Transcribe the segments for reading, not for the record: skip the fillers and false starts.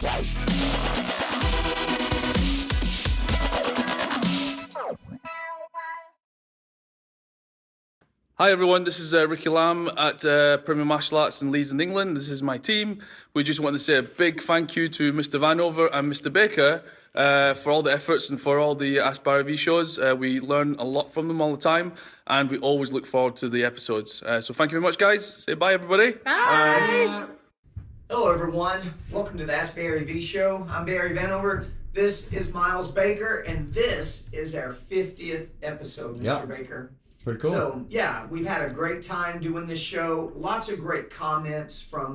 Hi everyone, this is Ricky Lamb at Premier Martial Arts in Leeds in England. This is my team. We just want to say a big thank you to Mr. Vanover and Mr. Baker for all the efforts and for all the Ask Barry V shows. We learn a lot from them all the time and we always look forward to the episodes. So thank you very much guys. Say bye everybody. Bye. Hello everyone, welcome to the Ask Barry V show. I'm Barry Vanover. This is Miles Baker and this is our 50th episode, Mr. Baker. Pretty cool. So, yeah, we've had a great time doing this show. Lots of great comments from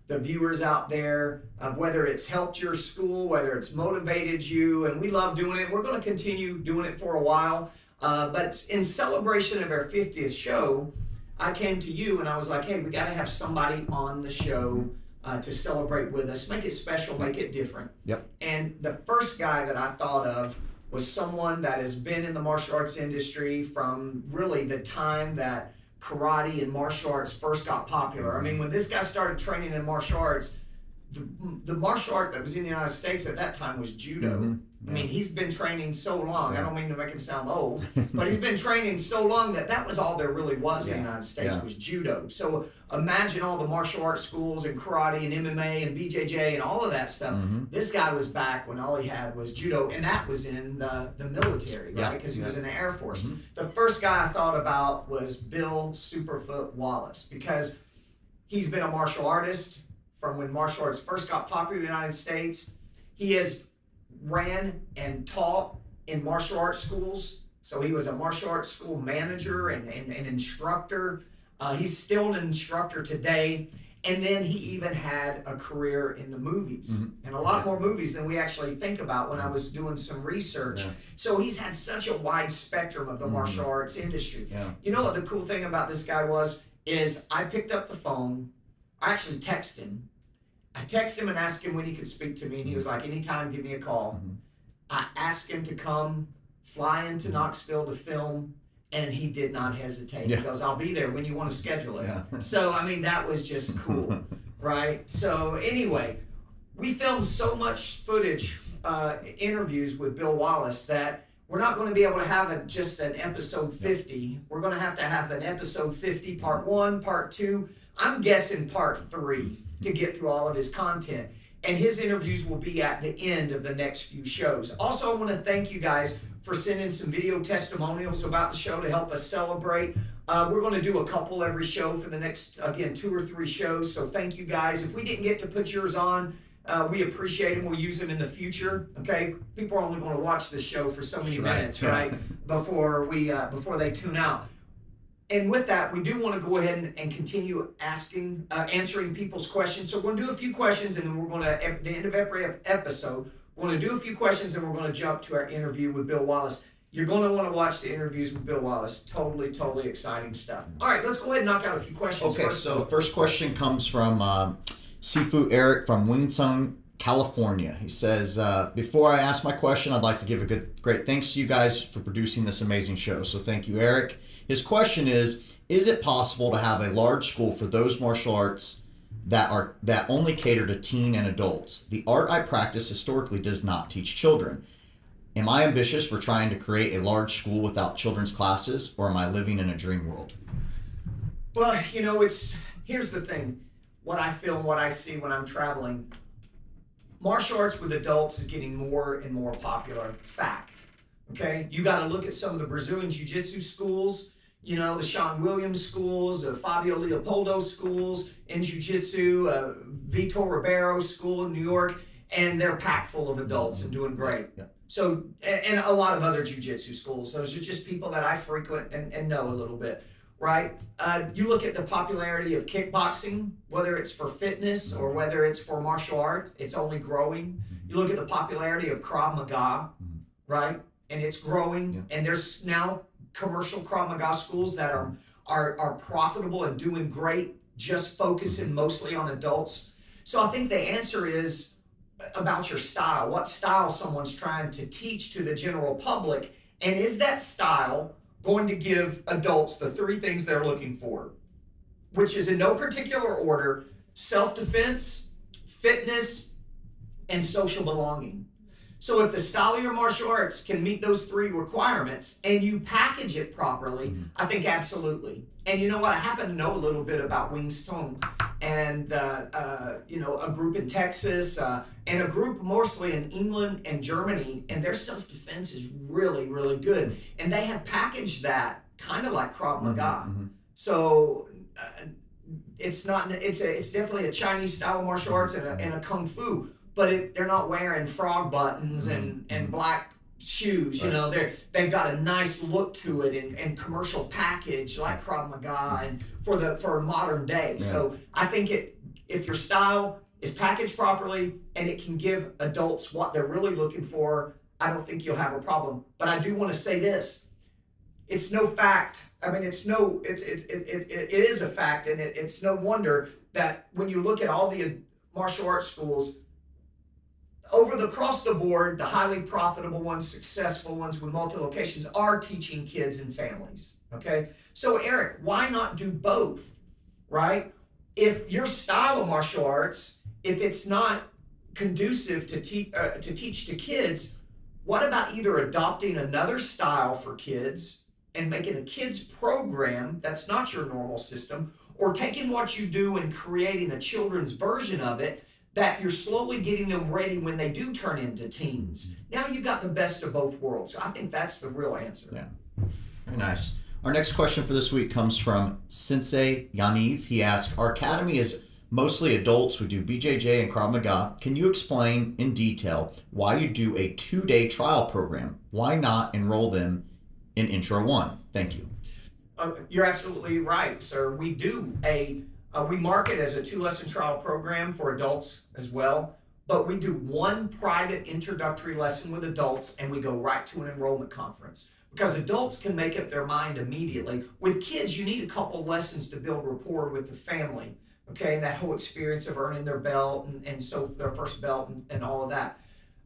the viewers out there, whether it's helped your school, whether it's motivated you, and we love doing it. We're going to continue doing it for a while. But in celebration of our 50th show, I came to you and I was like, hey, we got to have somebody on the show to celebrate with us. Make it special, make it different. Yep. And the first guy that I thought of was someone that has been in the martial arts industry from really the time that karate and martial arts first got popular. I mean, when this guy started training in martial arts, the martial art that was in the United States at that time was judo. Mm-hmm. I mean, he's been training so long. I don't mean to make him sound old, but he's been training so long that was all there really was in the United States was judo. So imagine all the martial arts schools and karate and MMA and BJJ and all of that stuff. Mm-hmm. This guy was back when all he had was judo, and that was in the military, right? Because he was in the Air Force. Mm-hmm. The first guy I thought about was Bill Superfoot Wallace, because he's been a martial artist from when martial arts first got popular in the United States. He has ran and taught in martial arts schools. So he was a martial arts school manager and instructor. He's still an instructor today. And then he even had a career in the movies, and a lot more movies than we actually think about when I was doing some research. So he's had such a wide spectrum of the martial arts industry. You know what the cool thing about this guy is I picked up the phone. I actually texted him. I texted him and asked him when he could speak to me, and he was like, anytime, give me a call. I asked him to come fly into Knoxville to film, and he did not hesitate. He goes, I'll be there when you want to schedule it. So, I mean, that was just cool, right? So, anyway, we filmed so much footage, interviews with Bill Wallace, that we're not going to be able to have just an episode 50. We're going to have an episode 50, part 1, part 2. I'm guessing part 3 to get through all of his content. And his interviews will be at the end of the next few shows. Also, I want to thank you guys for sending some video testimonials about the show to help us celebrate. We're going to do a couple every show for the next, again, 2 or 3 shows. So thank you guys. If we didn't get to put yours on, we appreciate them. We'll use them in the future. Okay, people are only going to watch the show for so many minutes, right? Before they tune out. And with that, we do want to go ahead and continue answering people's questions. So we're going to do a few questions, and then we're going to, at the end of every episode, we're going to do a few questions, and we're going to jump to our interview with Bill Wallace. You're going to want to watch the interviews with Bill Wallace. Totally exciting stuff. All right, let's go ahead and knock out a few questions. Okay, so first question comes from Seafood Eric from Winston, California. He says, before I ask my question, I'd like to give a great thanks to you guys for producing this amazing show. So thank you, Eric. His question is it possible to have a large school for those martial arts that only cater to teen and adults? The art I practice historically does not teach children. Am I ambitious for trying to create a large school without children's classes, or am I living in a dream world? Well, here's the thing. What I feel and what I see when I'm traveling, martial arts with adults is getting more and more popular. Fact. Okay? You got to look at some of the Brazilian Jiu-Jitsu schools, the Sean Williams schools, Fabio Leopoldo schools in Jiu-Jitsu, Vitor Ribeiro school in New York, and they're packed full of adults and doing great. Yeah. So, and a lot of other Jiu-Jitsu schools. Those are just people that I frequent and know a little bit, right? You look at the popularity of kickboxing, whether it's for fitness or whether it's for martial arts, it's only growing. You look at the popularity of Krav Maga, right? And it's growing, and there's now commercial Krav Maga schools that are profitable and doing great, just focusing mostly on adults. So I think the answer is about your style, what style someone's trying to teach to the general public, and is that style going to give adults the 3 things they're looking for, which is in no particular order: self-defense, fitness, and social belonging. So if the style of your martial arts can meet those three requirements and you package it properly, I think absolutely. And you know what? I happen to know a little bit about Wings Tong and, a group in Texas and a group mostly in England and Germany, and their self-defense is really, really good. And they have packaged that kind of like Krav Maga. So it's definitely a Chinese style of martial arts and a Kung Fu, but they're not wearing frog buttons and black shoes. You know, they've got a nice look to it and commercial package like Krav Maga and for modern day. So I think if your style is packaged properly and it can give adults what they're really looking for, I don't think you'll have a problem. But I do want to say this. It's no fact. I mean, it is a fact, and it's no wonder that when you look at all the martial arts schools, across the board, the highly profitable ones, successful ones with multi-locations are teaching kids and families, okay? So Eric, why not do both, right? If your style of martial arts, if it's not conducive to teach to kids, what about either adopting another style for kids and making a kids program that's not your normal system, or taking what you do and creating a children's version of it that you're slowly getting them ready when they do turn into teens. Now you got the best of both worlds. So I think that's the real answer. Yeah, very nice. Our next question for this week comes from Sensei Yaniv. He asked, our academy is mostly adults who do BJJ and Krav Maga. Can you explain in detail why you do a 2-day trial program? Why not enroll them in Intro 1? Thank you. You're absolutely right, sir. We do we market as a 2-lesson trial program for adults as well, but we do one private introductory lesson with adults and we go right to an enrollment conference because adults can make up their mind immediately. With kids, you need a couple lessons to build rapport with the family, okay, and that whole experience of earning their belt and so their first belt and all of that.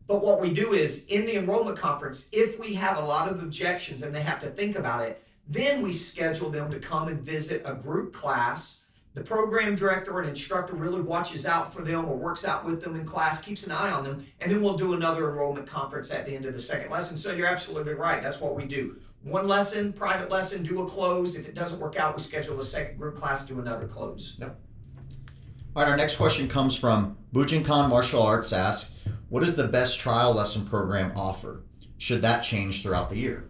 But what we do is in the enrollment conference, if we have a lot of objections and they have to think about it, then we schedule them to come and visit a group class. The program director or an instructor really watches out for them or works out with them in class, keeps an eye on them, and then we'll do another enrollment conference at the end of the second lesson. So you're absolutely right. That's what we do. One lesson, private lesson, do a close. If it doesn't work out, we schedule a second group class, do another close. Yep. All right, our next question comes from Bujinkan Martial Arts. Asks, what is the best trial lesson program offer? Should that change throughout the year?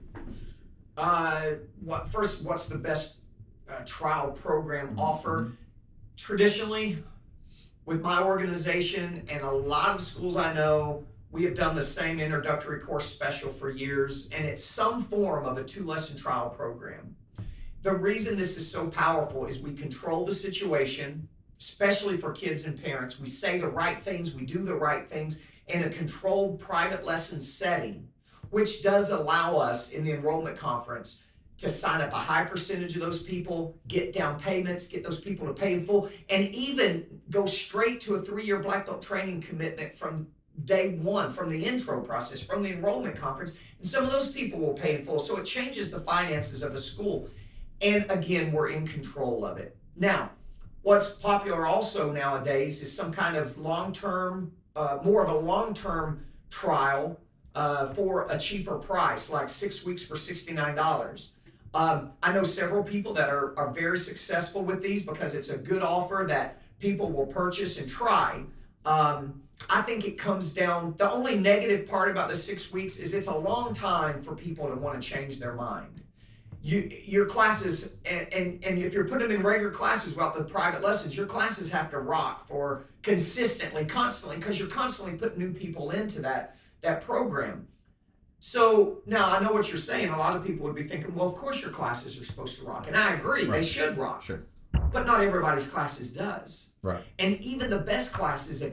What's the best trial program offer? Traditionally, with my organization and a lot of schools I know, we have done the same introductory course special for years, and it's some form of a 2-lesson trial program. The reason this is so powerful is we control the situation, especially for kids and parents. We say the right things, we do the right things in a controlled private lesson setting, which does allow us in the enrollment conference to sign up a high percentage of those people, get down payments, get those people to pay in full, and even go straight to a 3-year black belt training commitment from day one, from the intro process, from the enrollment conference. And some of those people will pay in full. So it changes the finances of the school. And again, we're in control of it. Now, what's popular also nowadays is some kind of long-term, more of a long-term trial for a cheaper price, like 6 weeks for $69. I know several people that are very successful with these because it's a good offer that people will purchase and try. I think it comes down, the only negative part about the 6 weeks is it's a long time for people to want to change their mind. Your classes, and if you're putting them in regular classes without the private lessons, your classes have to rock for consistently, constantly, because you're constantly putting new people into that program. So now I know what you're saying. A lot of people would be thinking, well, of course your classes are supposed to rock. And I agree, right. They should rock. Sure. But not everybody's classes does. Right. And even the best classes, a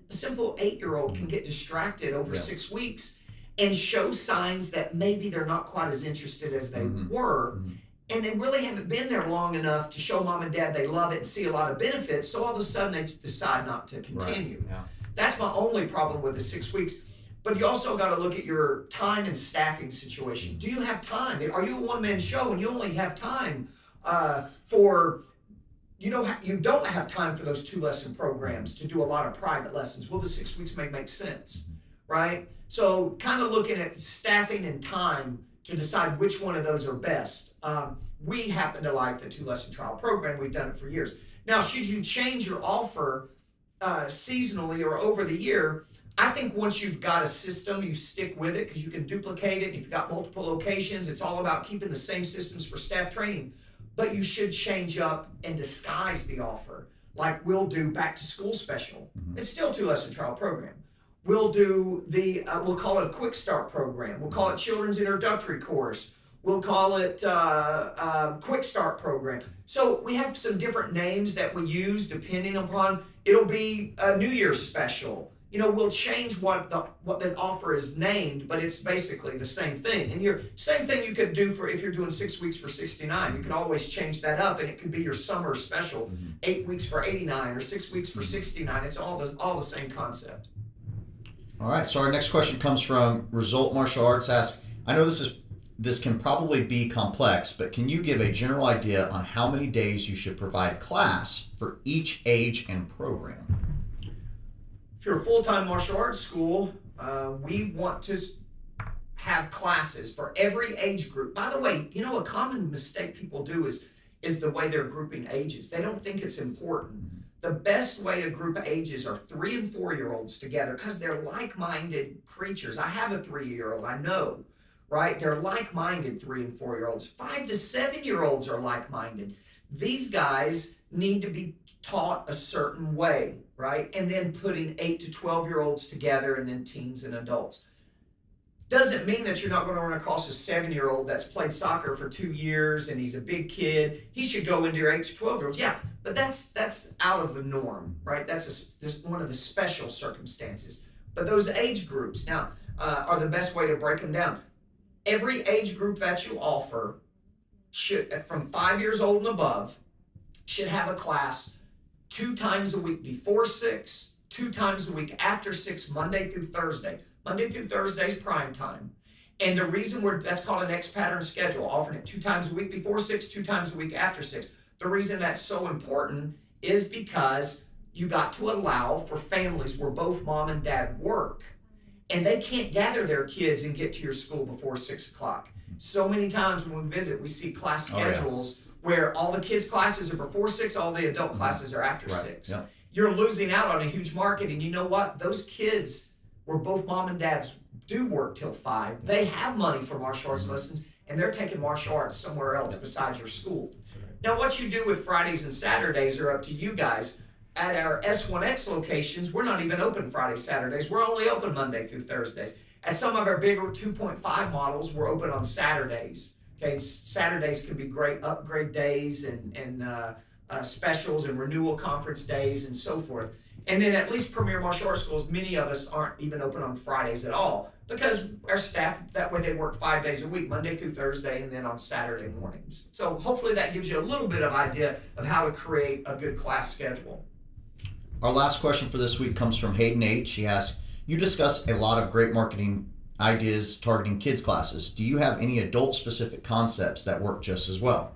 simple 8-year-old can get distracted over 6 weeks and show signs that maybe they're not quite as interested as they were. And they really haven't been there long enough to show mom and dad they love it and see a lot of benefits. So all of a sudden they decide not to continue. Right. Yeah. That's my only problem with the 6 weeks. But you also got to look at your time and staffing situation. Do you have time? Are you a one-man show and you only have time for you don't have time for those 2-lesson programs to do a lot of private lessons. Well, the 6 weeks may make sense, right? So kind of looking at staffing and time to decide which one of those are best. We happen to like the 2-lesson trial program. We've done it for years. Now, should you change your offer seasonally or over the year, I think once you've got a system, you stick with it because you can duplicate it. If you've got multiple locations, it's all about keeping the same systems for staff training. But you should change up and disguise the offer. Like we'll do back to school special. It's still a 2-lesson trial program. We'll do we'll call it a quick start program. We'll call it children's introductory course. We'll call it quick start program. So we have some different names that we use depending upon, it'll be a New Year's special. We'll change what the offer is named, but it's basically the same thing. And same thing you could do for if you're doing 6 weeks for $69. You could always change that up, and it could be your summer special, 8 weeks for $89 or 6 weeks for $69. It's all the same concept. All right. So our next question comes from Result Martial Arts. Asks, I know this can probably be complex, but can you give a general idea on how many days you should provide class for each age and program? If you're a full-time martial arts school, we want to have classes for every age group. By the way, a common mistake people do is the way they're grouping ages. They don't think it's important. The best way to group ages are 3 and 4-year-olds together because they're like-minded creatures. I have a 3-year-old, I know, right? They're like-minded 3 and 4-year-olds. 5 to 7-year-olds are like-minded. These guys need to be taught a certain way, right? And then putting 8 to 12-year-olds together and then teens and adults. Doesn't mean that you're not going to run across a 7-year-old that's played soccer for 2 years and he's a big kid. He should go into your 8 to 12-year-olds. Yeah, but that's out of the norm, right? That's just one of the special circumstances. But those age groups now are the best way to break them down. Every age group that you offer should, from 5 years old and above, should have a class 2 times a week before 6, 2 times a week after 6, Monday through Thursday. Monday through Thursday is prime time. And the reason that's called an X pattern schedule, offering it 2 times a week before 6, 2 times a week after 6. The reason that's so important is because you got to allow for families where both mom and dad work. And they can't gather their kids and get to your school before 6 o'clock. So many times when we visit, we see class schedules where all the kids' classes are before 6, all the adult classes are after 6. Yeah. You're losing out on a huge market. And you know what? Those kids where both mom and dads do work till 5, they have money for martial arts lessons, and they're taking martial arts somewhere else besides your school. Now, what you do with Fridays and Saturdays are up to you guys. At our S1X locations, we're not even open Fridays, Saturdays. We're only open Monday through Thursdays. At some of our bigger 2.5 models, we're open on Saturdays. Okay, Saturdays can be great upgrade days and specials and renewal conference days and so forth. And then at least Premier Martial Arts Schools, many of us aren't even open on Fridays at all because our staff, that way they work 5 days a week, Monday through Thursday, and then on Saturday mornings. So hopefully that gives you a little bit of idea of how to create a good class schedule. Our last question for this week comes from Hayden H. He asks, you discuss a lot of great marketing ideas targeting kids classes. Do you have any adult-specific concepts that work just as well?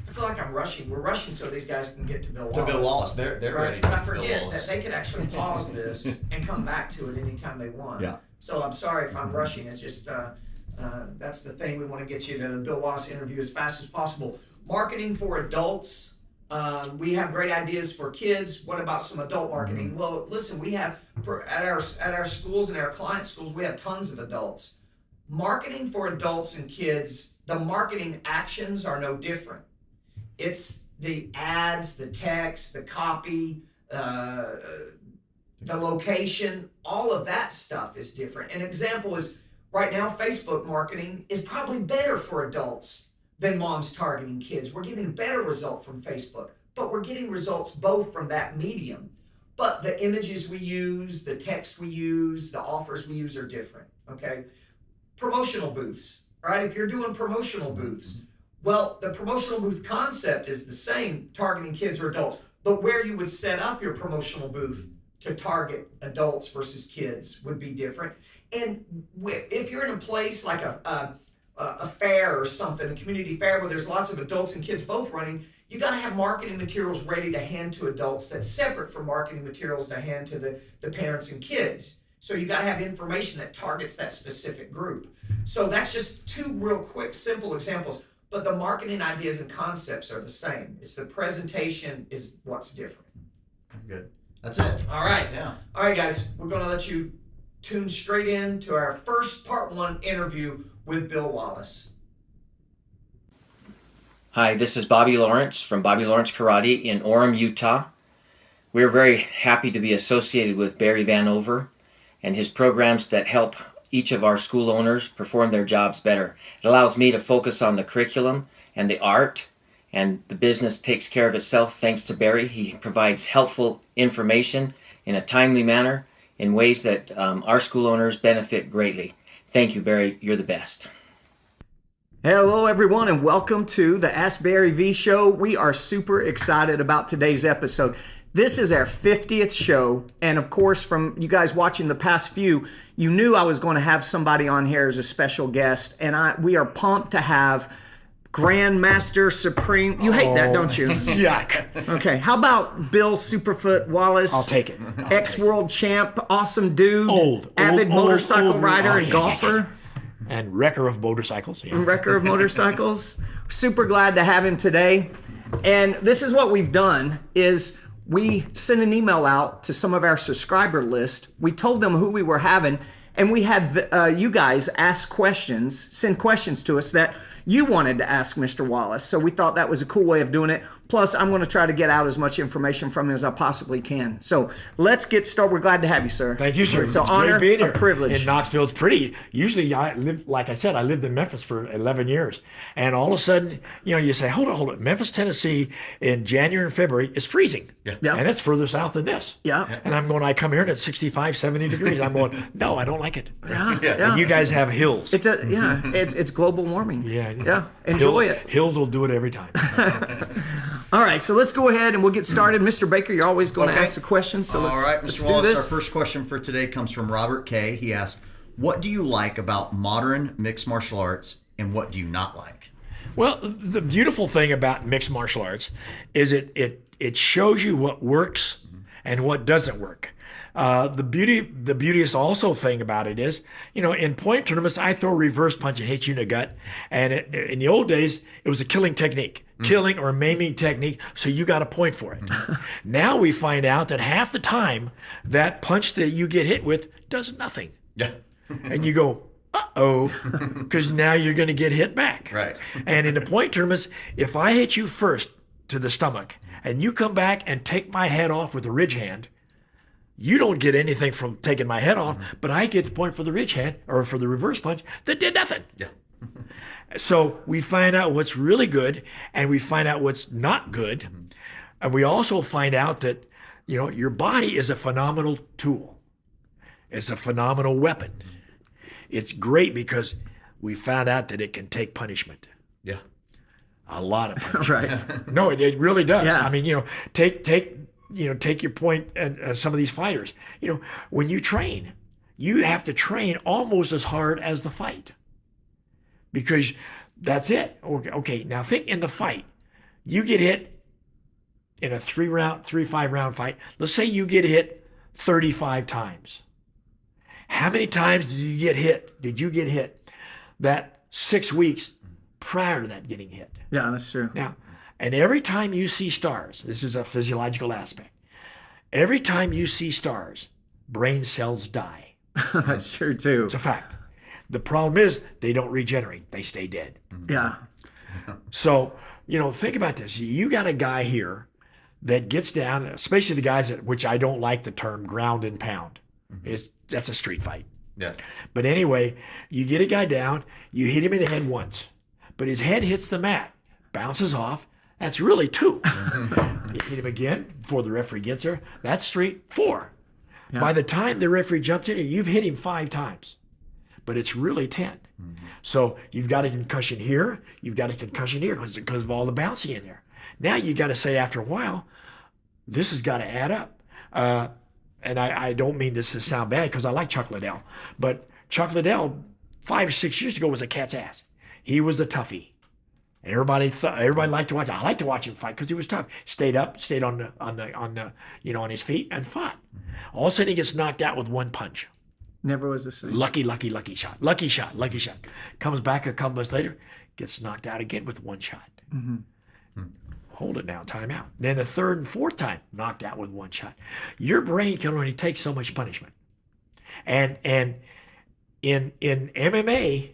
I feel like I'm rushing. We're rushing so these guys can get to Bill Wallace. To Bill Wallace. They're right? ready. But I forget that they could actually pause this and come back to it anytime they want. Yeah. So I'm sorry if I'm rushing. It's just that's the thing. We want to get you to the Bill Wallace interview as fast as possible. Marketing for adults. We have great ideas for kids. What about some adult marketing? Well, listen, we have at our schools and our client schools, we have tons of adults. Marketing for adults and kids, the marketing actions are no different. It's the ads, the text, the copy, the location, all of that stuff is different. An example is right now, Facebook marketing is probably better for adults than moms targeting kids. We're getting a better result from Facebook, but we're getting results both from that medium. But the images we use, the text we use, the offers we use are different, okay? Promotional booths, right? If you're doing promotional booths, well, the promotional booth concept is the same, targeting kids or adults, but where you would set up your promotional booth to target adults versus kids would be different. And if you're in a place like a fair or something, a community fair where there's lots of adults and kids both running, You got to have marketing materials ready to hand to adults that's separate from marketing materials to hand to the parents and kids. So you got to have information that targets that specific group. So that's just two real quick, simple examples. But the marketing ideas and concepts are the same. It's the presentation is what's different. Good. That's it. All right. Yeah. All right, guys. We're going to let you tune straight in to our first part 1 interview with Bill Wallace. Hi, this is Bobby Lawrence from Bobby Lawrence Karate in Orem, Utah. We're very happy to be associated with Barry Vanover and his programs that help each of our school owners perform their jobs better. It allows me to focus on the curriculum and the art, and the business takes care of itself thanks to Barry. He provides helpful information in a timely manner in ways that our school owners benefit greatly. Thank you, Barry. You're the best. Hello, everyone, and welcome to the Ask Barry V Show. We are super excited about today's episode. This is our 50th show, and of course, from you guys watching the past few, you knew I was going to have somebody on here as a special guest, and we are pumped to have Grandmaster Supreme. You hate that, don't you? Yuck. Okay, how about Bill Superfoot Wallace? I'll take it. Ex-world champ, awesome dude, Old motorcycle rider oh, and yeah. golfer. And wrecker of motorcycles. Yeah. Wrecker of motorcycles. Super glad to have him today. And this is what we've done is we sent an email out to some of our subscriber list. We told them who we were having, and we had you guys ask questions, send questions to us that you wanted to ask Mr. Wallace. So we thought that was a cool way of doing it. Plus, I'm going to try to get out as much information from him as I possibly can. So let's get started. We're glad to have you, sir. Thank you, sir. It's an It's honor, great being a here. privilege. And Knoxville's pretty. Usually, like I said, I lived in Memphis for 11 years. And all of a sudden, you say, hold on. Memphis, Tennessee in January and February is freezing. Yeah. And it's further south than this. Yeah. And I come here and it's 65, 70 degrees. I'm going, no, I don't like it. Yeah. And you guys have hills. It's global warming. Yeah. Enjoy it. Hills will do it every time. All right, so let's go ahead and we'll get started. Mr. Baker, you're always going to ask the questions, so All right, let's Mr. do Wallace, this. our first question for today comes from Robert K. He asked, what do you like about modern mixed martial arts and what do you not like? Well, the beautiful thing about mixed martial arts is it shows you what works and what doesn't work. The beauteous also thing about it is, in point tournaments, I throw a reverse punch and hit you in the gut. And in the old days, it was a killing technique, killing or maiming technique. So you got a point for it. Now we find out that half the time that punch that you get hit with does nothing. Yeah. And you go, uh-oh, because now you're going to get hit back. Right. And in the point tournaments, if I hit you first to the stomach and you come back and take my head off with a ridge hand, you don't get anything from taking my head off, but I get the point for the ridge hand or for the reverse punch that did nothing. Yeah. So we find out what's really good and we find out what's not good. And we also find out that, your body is a phenomenal tool. It's a phenomenal weapon. It's great because we found out that it can take punishment. Yeah. A lot of punishment. Right. No, it really does. Yeah. I mean, take your point at some of these fighters. When you train, you have to train almost as hard as the fight because that's it. Okay. Now think in the fight, you get hit in a 5 round fight. Let's say you get hit 35 times. How many times did you get hit that 6 weeks prior to that getting hit? Yeah, that's true. Now, and every time you see stars, this is a physiological aspect. Every time you see stars, brain cells die. That's true, too. It's a fact. The problem is they don't regenerate. They stay dead. Yeah. So, think about this. You got a guy here that gets down, especially the guys which I don't like the term ground and pound. That's a street fight. Yeah. But anyway, you get a guy down, you hit him in the head once, but his head hits the mat, bounces off. That's really 2. You hit him again before the referee gets there. That's 4. Yeah. By the time the referee jumps in, you've hit him 5 times, but it's really 10. So you've got a concussion here, you've got a concussion here because of all the bouncing in there. Now you got to say after a while, this has got to add up. And I don't mean this to sound bad because I like Chuck Liddell, but Chuck Liddell 5 or 6 years ago was a cat's ass. He was the toughie. Everybody liked to watch. I liked to watch him fight because he was tough. Stayed up, stayed on the on his feet and fought. All of a sudden he gets knocked out with one punch. Never was the same. Lucky shot. Lucky shot. Comes back a couple months later, gets knocked out again with one shot. Hold it now, time out. Then the third and fourth time, knocked out with one shot. Your brain can only take so much punishment. And in MMA,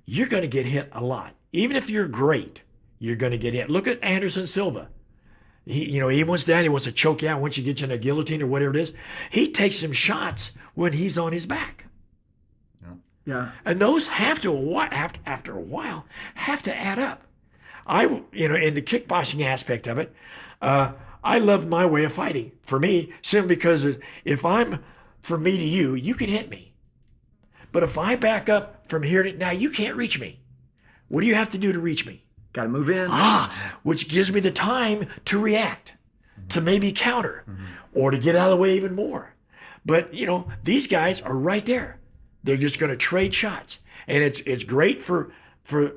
you're going to get hit a lot. Even if you're great, you're going to get hit. Look at Anderson Silva. He wants down, he wants to choke you out once you get you in a guillotine or whatever it is. He takes some shots when he's on his back. Yeah. And those after a while, have to add up. In the kickboxing aspect of it, I love my way of fighting. For me, simply because if I'm from me to you, you can hit me. But if I back up from here to now, you can't reach me. What do you have to do to reach me? Got to move in. Which gives me the time to react, to maybe counter, or to get out of the way even more. But, these guys are right there. They're just going to trade shots. And it's great for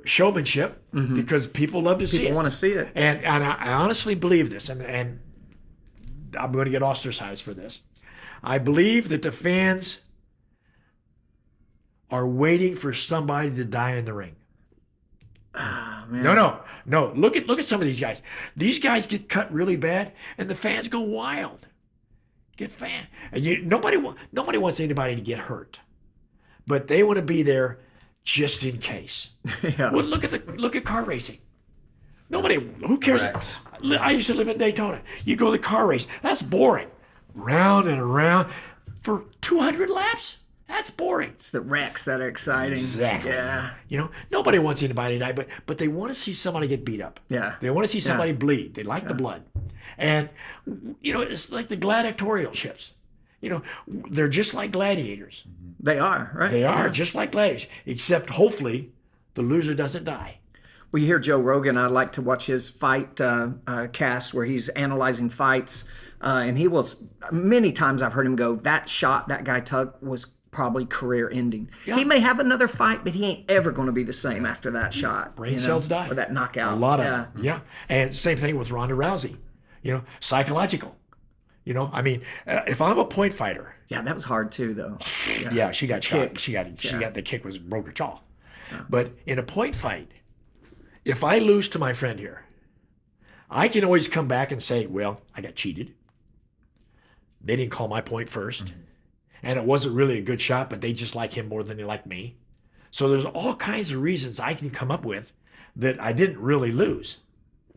showmanship because people love to see it. People want to see it. And I honestly believe this, and I'm going to get ostracized for this. I believe that the fans are waiting for somebody to die in the ring. Man. No. Look at some of these guys. These guys get cut really bad, and the fans go wild. And nobody wants anybody to get hurt, but they want to be there just in case. Yeah. Well, look at car racing. Who cares? Correct. I used to live in Daytona. You go to the car race. That's boring. Round and around for 200 laps. That's boring. It's the wrecks that are exciting. Exactly. Yeah. Nobody wants anybody to die, but they want to see somebody get beat up. Yeah. They want to see somebody bleed. They like the blood. And, it's like the gladiatorial ships. They're just like gladiators. They are, right? They are just like gladiators, except hopefully the loser doesn't die. We hear Joe Rogan. I like to watch his fight cast where he's analyzing fights. And he will, many times I've heard him go, that shot that guy took was probably career ending. Yeah. He may have another fight, but he ain't ever going to be the same after that shot. Brain cells die. Or that knockout. A lot of them. Yeah. And same thing with Ronda Rousey. Psychological. If I'm a point fighter. Yeah, that was hard too, though. Yeah, she got shot. Kick. She got the kick broke her jaw. Yeah. But in a point fight, if I lose to my friend here, I can always come back and say, well, I got cheated. They didn't call my point first. And it wasn't really a good shot, but they just like him more than they like me. So there's all kinds of reasons I can come up with that I didn't really lose.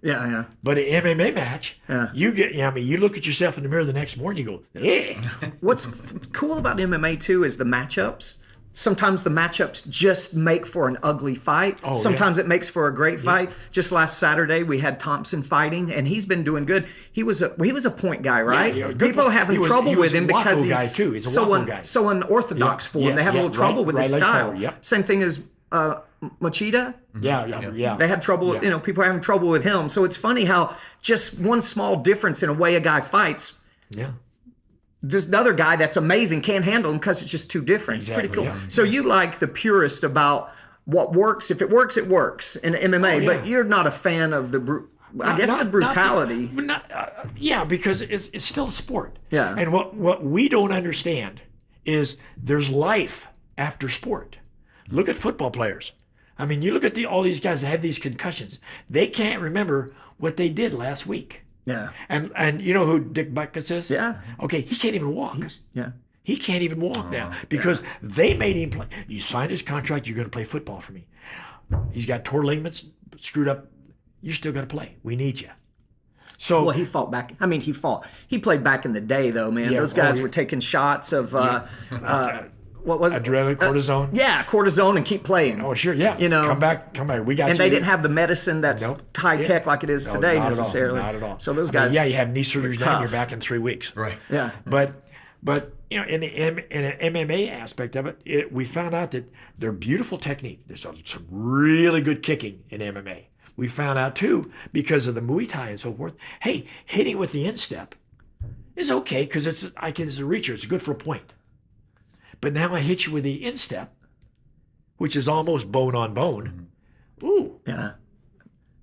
Yeah. But an MMA match, you look at yourself in the mirror the next morning, you go, eh. What's cool about MMA too is the matchups. Sometimes the matchups just make for an ugly fight. Sometimes it makes for a great fight. Just last Saturday we had Thompson fighting, and he's been doing good. He was a point guy, right? People are having trouble with him because he's so unorthodox for him. They have a little trouble with his style. Same thing as Machida. Yeah. They had trouble. People are having trouble with him. So it's funny how just one small difference in a way a guy fights. Yeah. This other guy that's amazing can't handle him because it's just too different. Exactly, it's pretty cool. yeah. So you like the purist about what works. If it works, it works in MMA. But you're not a fan of the brutality. Because it's still a sport. Yeah. And what we don't understand is there's life after sport. Look at football players. I mean, you look at all these guys that have these concussions. They can't remember what they did last week. Yeah. And you know who Dick Butkus is? Yeah. Okay, he can't even walk. He can't even walk now because they made him play. You signed his contract, you're going to play football for me. He's got torn ligaments, screwed up. You're still going to play. We need you. So he fought back. I mean, he fought. He played back in the day, though, man. Those guys were taking shots of what was it? Adrenaline, cortisone. Cortisone, and keep playing. Oh, sure, yeah. Come back. We got you. And they didn't have the medicine that's high tech like it is today necessarily. Not at all. So those guys. You have knee surgery now, and you're back in 3 weeks. Right. Yeah. But in an MMA aspect of it, we found out that they're beautiful technique. There's some really good kicking in MMA. We found out too, because of the Muay Thai and so forth. Hey, hitting with the instep is okay because it's a reacher. It's good for a point. But now I hit you with the instep, which is almost bone on bone. Ooh. Yeah.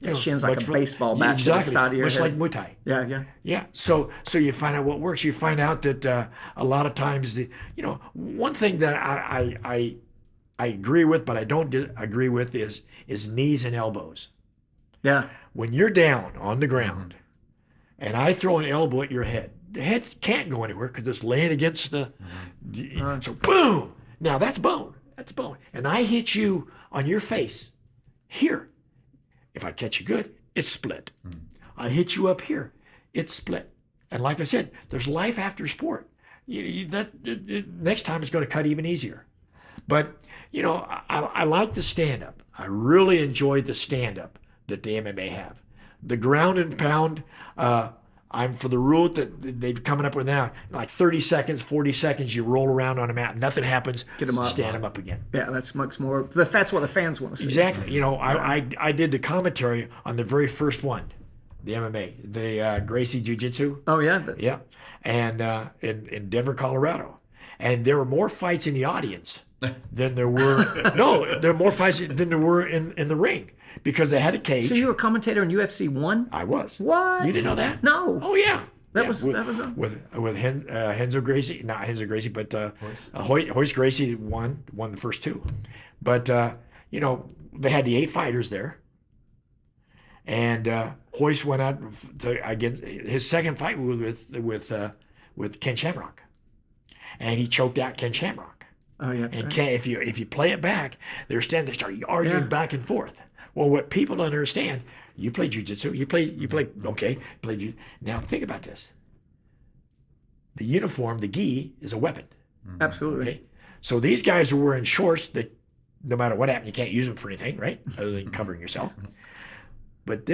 You know, shin's like but a baseball bat to the exactly, side of your much head. like Muay Thai. Yeah, yeah. Yeah, so you find out what works. You find out that a lot of times, one thing that I agree with, but I don't agree with is knees and elbows. Yeah. When you're down on the ground, and I throw an elbow at your head, the head can't go anywhere because it's laying against the. So boom! Now that's bone. That's bone. And I hit you on your face here. If I catch you good, it's split. I hit you up here, it's split. And like I said, there's life after sport. Next time it's going to cut even easier. But I like the stand up. I really enjoyed the stand up that the MMA have. The ground and pound. I'm for the rule that they've coming up with now. Like 30 seconds, 40 seconds, you roll around on a mat, nothing happens. Get them up. Stand them up again. Yeah, that's much more. That's what the fans want to see. Exactly. I did the commentary on the very first one, the MMA, the Gracie Jiu-Jitsu. Oh yeah. Yeah, and in Denver, Colorado, and there were more fights in the audience than there were. No, there were more fights than there were in the ring because they had a cage. So you were a commentator in UFC 1? I was. What? You didn't know that? No. Oh yeah. That Yeah, was with Renzo Gracie, not Renzo Gracie, but Hoist Gracie won the first two, but they had the 8 fighters there, and Hoist went out against his second fight with Ken Shamrock, and he choked out Ken Shamrock. Oh yeah. And Ken, if you play it back, they start arguing back and forth. Well, what people don't understand. You play jiu-jitsu. You play. Now think about this. The uniform, the gi, is a weapon. Absolutely. Okay, so these guys are wearing shorts that, no matter what happened, you can't use them for anything, right? Other than covering yourself. But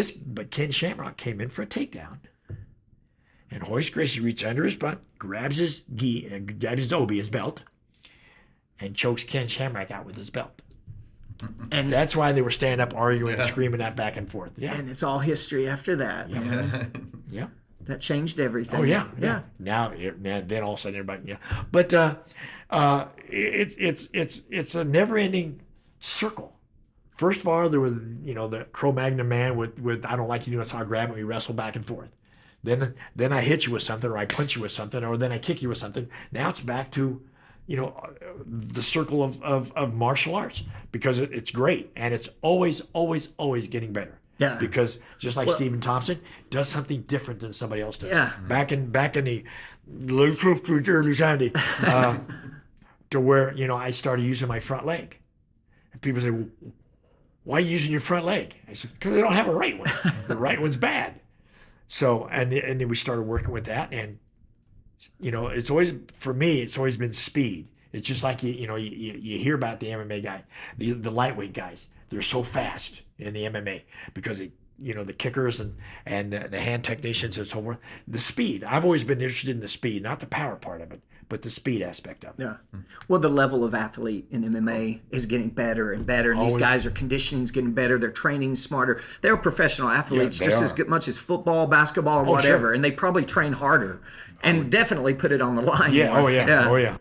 Ken Shamrock came in for a takedown, and Hoist Gracie reaches under his butt, grabs his gi, grabs his obi, his belt, and chokes Ken Shamrock out with his belt. And that's why they were standing up arguing and screaming that back and forth. Yeah. And it's all history after that. Yeah. Yeah. That changed everything. Oh yeah. Now then all of a sudden everybody But it's a never-ending circle. First of all, there was the Cro-Magnon man with I don't like you doing, so I grab it, we wrestle back and forth. Then I hit you with something, or I punch you with something, or then I kick you with something. Now it's back to the circle of martial arts, because it's great, and it's always getting better. Yeah. Because just like Stephen Thompson does something different than somebody else does. Yeah. Back in the early 70s, to where I started using my front leg, and people say, well, "Why are you using your front leg?" I said, "Because I don't have a right one. The right one's bad." So and then we started working with that, and it's always, for me, it's always been speed. It's just like you hear about the MMA guy, the lightweight guys. They're so fast in the MMA because the kickers and the hand technicians and so forth. The speed. I've always been interested in the speed, not the power part of it, but the speed aspect of it. Yeah. Well, the level of athlete in MMA is getting better and better, and these guys, their conditioning's getting better, their training's smarter. They're professional athletes just as much as football, basketball, or whatever, sure. and they probably train harder and definitely put it on the line. Yeah. more. Oh yeah.